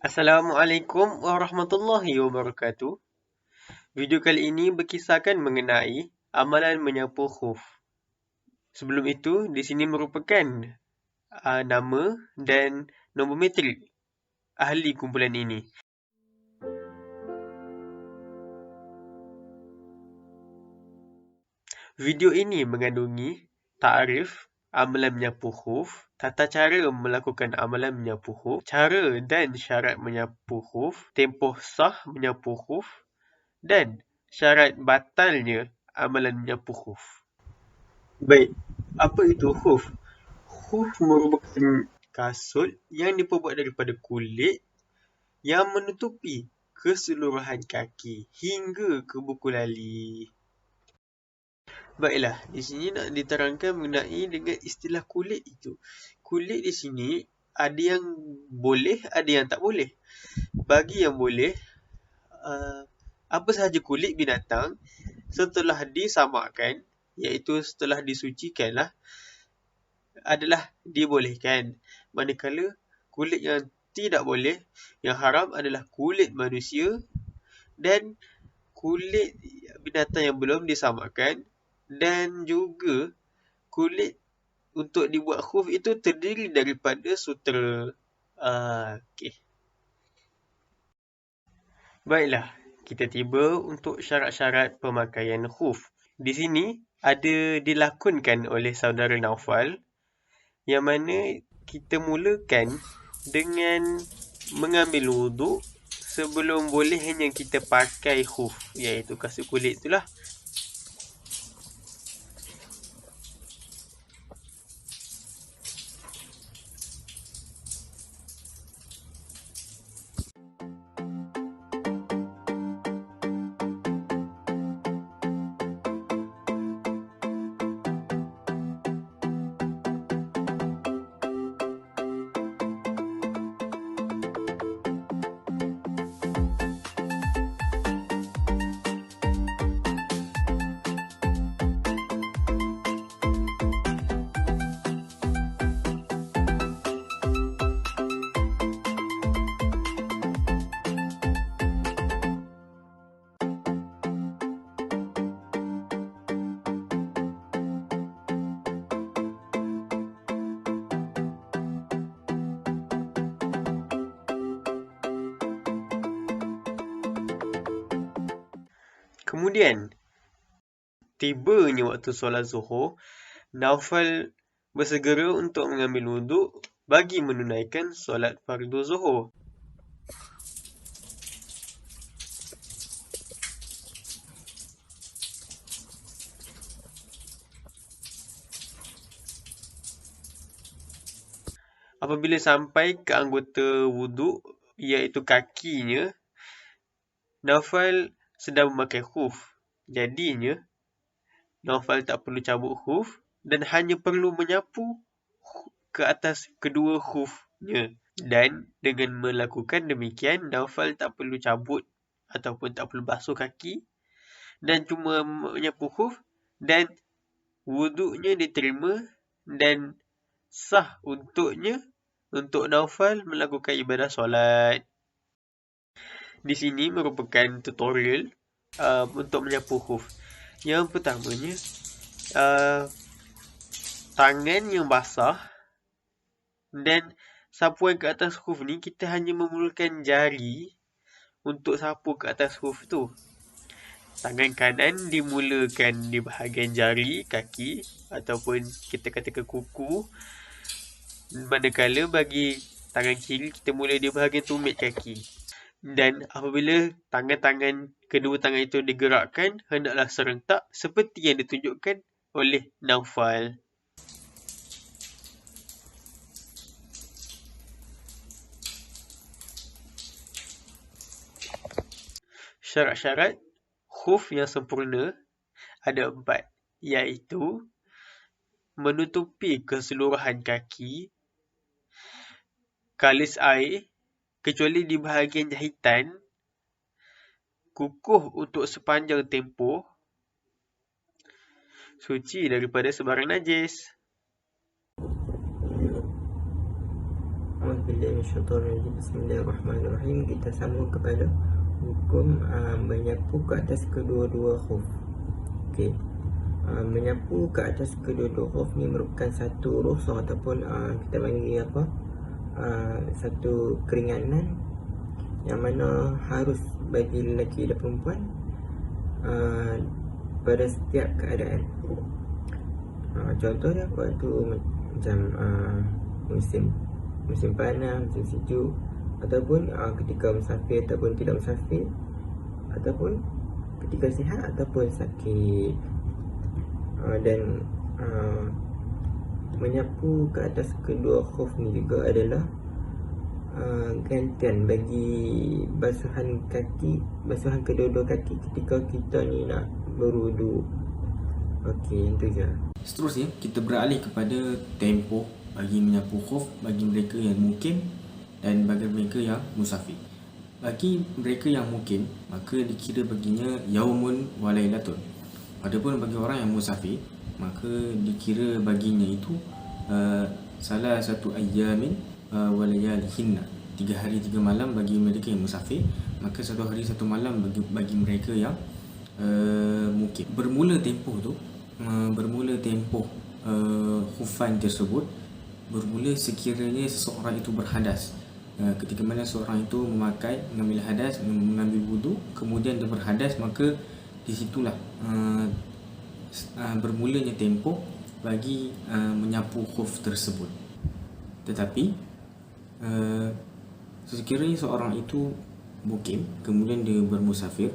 Assalamualaikum warahmatullahi wabarakatuh. Video kali ini berkisahkan mengenai amalan menyapu khuf. Sebelum itu, di sini merupakan nama dan nombor matrik ahli kumpulan ini. Video ini mengandungi takrif amalan menyapu khuf, tata cara melakukan amalan menyapu khuf, cara dan syarat menyapu khuf, tempoh sah menyapu khuf, dan syarat batalnya amalan menyapu khuf. Baik, apa itu khuf? Khuf merupakan kasut yang diperbuat daripada kulit yang menutupi keseluruhan kaki hingga ke buku lali. Baiklah, di sini nak diterangkan mengenai dengan istilah kulit itu. Kulit di sini ada yang boleh, ada yang tak boleh. Bagi yang boleh, apa sahaja kulit binatang setelah disamakan, iaitu setelah disucikan lah, adalah dibolehkan. Manakala kulit yang tidak boleh, yang haram adalah kulit manusia dan kulit binatang yang belum disamakan, dan juga kulit untuk dibuat khuf itu terdiri daripada sutera. Okey. Baiklah, kita tiba untuk syarat-syarat pemakaian khuf. Di sini ada dilakonkan oleh saudara Naufal, yang mana kita mulakan dengan mengambil wuduk sebelum bolehnya kita pakai khuf, iaitu kasut kulit itulah. Kemudian, tibanya waktu solat Zuhur, Naufal bersegera untuk mengambil wuduk bagi menunaikan solat fardu Zuhur. Apabila sampai ke anggota wuduk, iaitu kakinya, Naufal sedang memakai khuf. Jadinya, Naufal tak perlu cabut khuf dan hanya perlu menyapu ke atas kedua khufnya. Dan dengan melakukan demikian, Naufal tak perlu cabut ataupun tak perlu basuh kaki dan cuma menyapu khuf, dan wuduknya diterima dan sah untuk Naufal melakukan ibadah solat. Di sini merupakan tutorial untuk menyapu khuf. Yang pertamanya, tangan yang basah dan sapuan ke atas khuf ni kita hanya memerlukan jari untuk sapu ke atas khuf tu. Tangan kanan dimulakan di bahagian jari kaki ataupun kita katakan kuku, manakala bagi tangan kiri kita mula di bahagian tumit kaki. Dan apabila kedua tangan itu digerakkan, hendaklah serentak seperti yang ditunjukkan oleh Naufal. Syarat-syarat khuf yang sempurna ada 4, iaitu menutupi keseluruhan kaki, kalis air kecuali di bahagian jahitan, kukuh untuk sepanjang tempoh, suci daripada sebarang najis. minasyaitonirrajim. Bismillahirrahmanirrahim. Kita sambung kepada hukum menyapu ke atas kedua-dua khuf. Okey. Menyapu ke atas kedua-dua khuf ni merupakan satu rukhsah ataupun kita panggil apa? Satu keringanan yang mana harus bagi lelaki dan perempuan pada setiap keadaan. Contohnya waktu macam musim panas, musim sejuk, ataupun ketika musafir ataupun tidak musafir, ataupun ketika sihat ataupun sakit. Dan menyapu ke atas kedua khuf ni juga adalah gantian bagi basuhan kedua-dua kaki ketika kita ni nak berwuduk. Okey, yang tu je. Seterusnya, kita beralih kepada tempoh bagi menyapu khuf bagi mereka yang mukim dan bagi mereka yang musafir. Bagi mereka yang mukim, maka dikira baginya yaumun wa lailatun. Adapun bagi orang yang musafir, maka dikira baginya itu salah satu ayyamin wa layalihinna. 3 hari 3 malam bagi mereka yang musafir, maka 1 hari 1 malam bagi mereka yang mukim. Bermula tempoh khufan tersebut bermula sekiranya seseorang itu berhadas. Ketika mana seorang itu mengambil hadas, mengambil wudu, kemudian dia berhadas, maka di situlah bermulanya tempoh bagi menyapu khuf tersebut. Tetapi sekiranya seorang itu mukim kemudian dia bermusafir,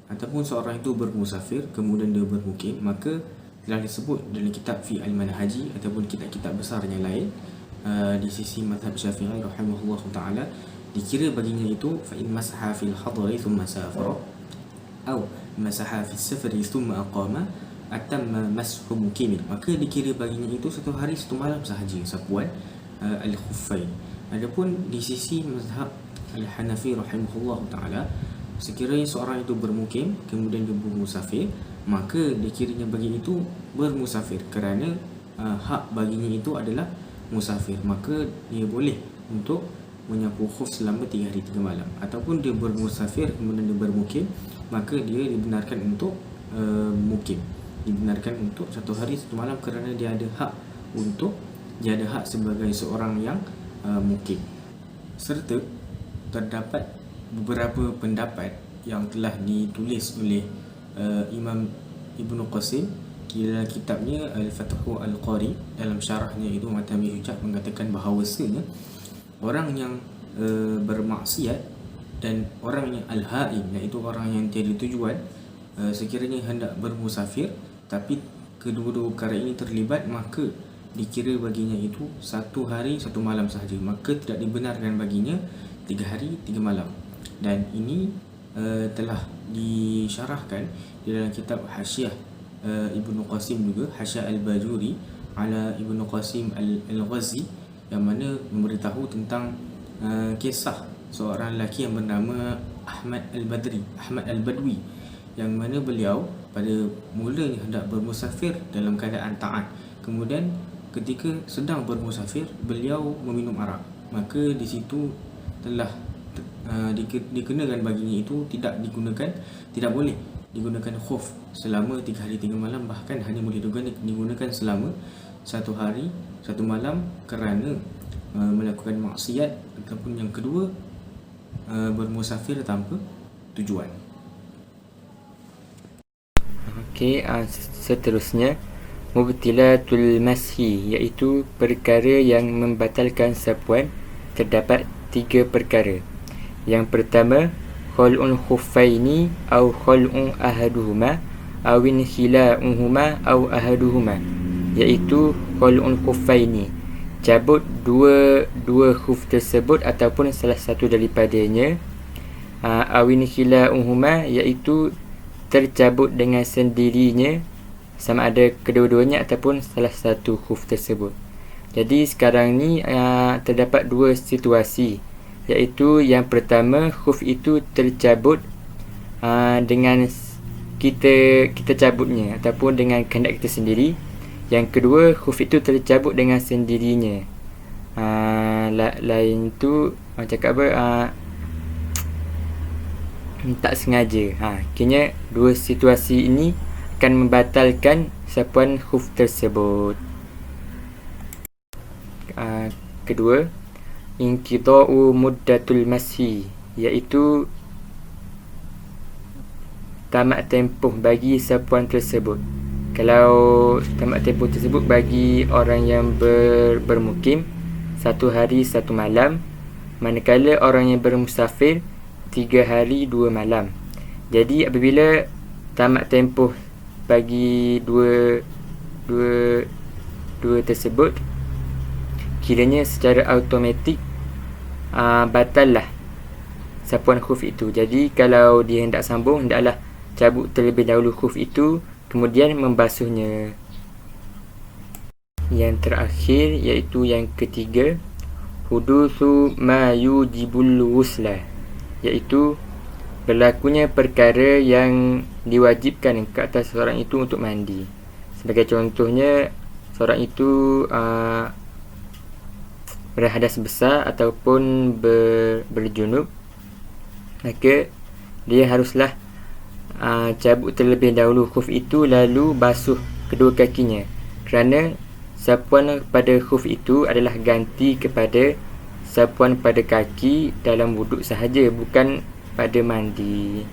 ataupun seorang itu bermusafir kemudian dia bermukim, maka telah disebut dalam kitab fi al-manhaji ataupun kitab-kitab besar yang lain di sisi mazhab Syafi'i rahimahullah taala, dikira baginya itu fa in masaha fil hadari thumma safara atau masaha fis safari thumma aqama atamma mashu mukimin, maka dikira baginya itu 1 hari 1 malam sahaja sapuan al-khuffain. Adapun di sisi mazhab al-Hanafi rahimahullah taala, sekiranya seorang itu bermukim kemudian dia bermusafir, maka dikiranya bagi itu bermusafir kerana hak baginya itu adalah musafir, maka dia boleh untuk menyapu khuf selama 3 hari 3 malam. Ataupun dia bermusafir kemudian dia bermukim, maka dia dibenarkan untuk mukim, dibenarkan untuk 1 hari 1 malam kerana dia ada hak sebagai seorang yang mukim. Serta terdapat beberapa pendapat yang telah ditulis oleh Imam Ibnu Qasim dalam kitabnya Al-Fathu Al-Qari, dalam syarahnya itu Matami Hujah, mengatakan bahawasanya orang yang bermaksiat dan orang yang al-haim, iaitu orang yang tiada tujuan, sekiranya hendak bermusafir tapi kedua-dua perkara ini terlibat, maka dikira baginya itu 1 hari 1 malam sahaja, maka tidak dibenarkan baginya 3 hari 3 malam. Dan ini telah disyarahkan di dalam kitab Hasyiah Ibnu Qasim juga, Hasyiah Al-Bajuri ala Ibnu Qasim Al-Ghazi, yang mana memberitahu tentang kisah seorang lelaki yang bernama Ahmad Al-Badwi, yang mana beliau pada mulanya hendak bermusafir dalam keadaan taat. Kemudian ketika sedang bermusafir, beliau meminum arak, maka di situ telah dikenakan baginya itu tidak boleh digunakan khuf selama 3 hari 3 malam, bahkan hanya boleh digunakan selama 1 hari 1 malam kerana melakukan maksiat, ataupun yang kedua bermusafir tanpa tujuan. Okey, seterusnya mubtilatul mashi, iaitu perkara yang membatalkan sapuan. Terdapat 3 perkara. Yang pertama, khal'un khuffaini au khal'un ahaduhuma awin khila'uhuma au ahaduhuma, iaitu khal'un khuffaini, cabut dua khuf tersebut ataupun salah satu daripadanya. Awin khila'uhuma, iaitu tercabut dengan sendirinya, sama ada kedua-duanya ataupun salah satu khuf tersebut. Jadi sekarang ni terdapat 2 situasi, iaitu yang pertama, khuf itu tercabut dengan kita cabutnya ataupun dengan kehendak kita sendiri. Yang kedua, khuf itu tercabut dengan sendirinya. Lain tu orang cakap apa, tak sengaja. Kiranya dua situasi ini akan membatalkan sapuan khuf tersebut. Kedua, inqida'u muddatul mashi, iaitu tamat tempoh bagi sapuan tersebut. Kalau tamat tempoh tersebut bagi orang yang bermukim 1 hari 1 malam, manakala orang yang bermusafir 3 hari 2 malam. Jadi apabila tamat tempoh bagi dua tersebut, kiranya secara automatik batal lah sapuan khuf itu. Jadi kalau dia hendak sambung, hendaklah cabut terlebih dahulu khuf itu, kemudian membasuhnya. Yang terakhir iaitu yang ketiga, huduthu ma yujibul ghusla, iaitu berlakunya perkara yang diwajibkan ke atas seorang itu untuk mandi. Sebagai contohnya, seorang itu berhadas besar ataupun berjunub, maka dia haruslah cabut terlebih dahulu khuf itu, lalu basuh kedua kakinya, kerana sapuan pada khuf itu adalah ganti kepada sapuan pada kaki dalam wuduk sahaja, bukan pada mandi.